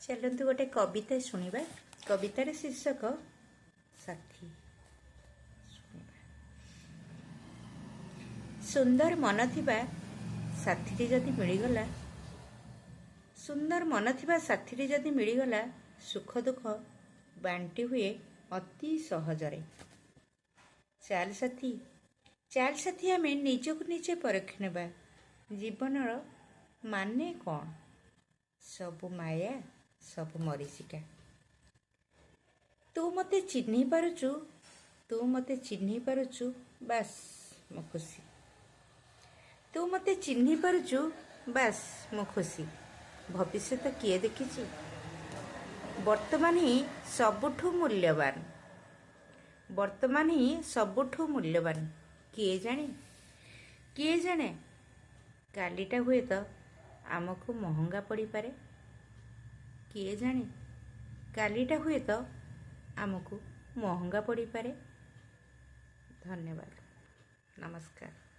चलतु गोटे कविता शुणा। कवितार शीर्षक साथी। सुंदर मन थिबा साथी जदि मिलगला, सुंदर मन थिबा साथी जदि मिलगला, सुख दुख बांटी हुए अति सहजरे। चाल साथी, चाल साथी, आमे निजक निजे परख नेबा जीवनर माने कौन। सबु माया, सबु मरीचिका। तू मते चिन्ही पारुचु, तू मते चिन्ही पारुचु, बास मो खुशी। तू मते चिन्ही पारुचु, बास मो खुशी। भविष्यत किए देखिछि, वर्तमान ही सबुठु मूल्यवान। वर्तमान ही सबुठु मूल्यवान। किए जाने कालीटा हुए तो आमको महंगा पड़ी पारे। किए जाने कालीटा हुए तो आमको महंगा पड़ी पारे। धन्यवाद, नमस्कार।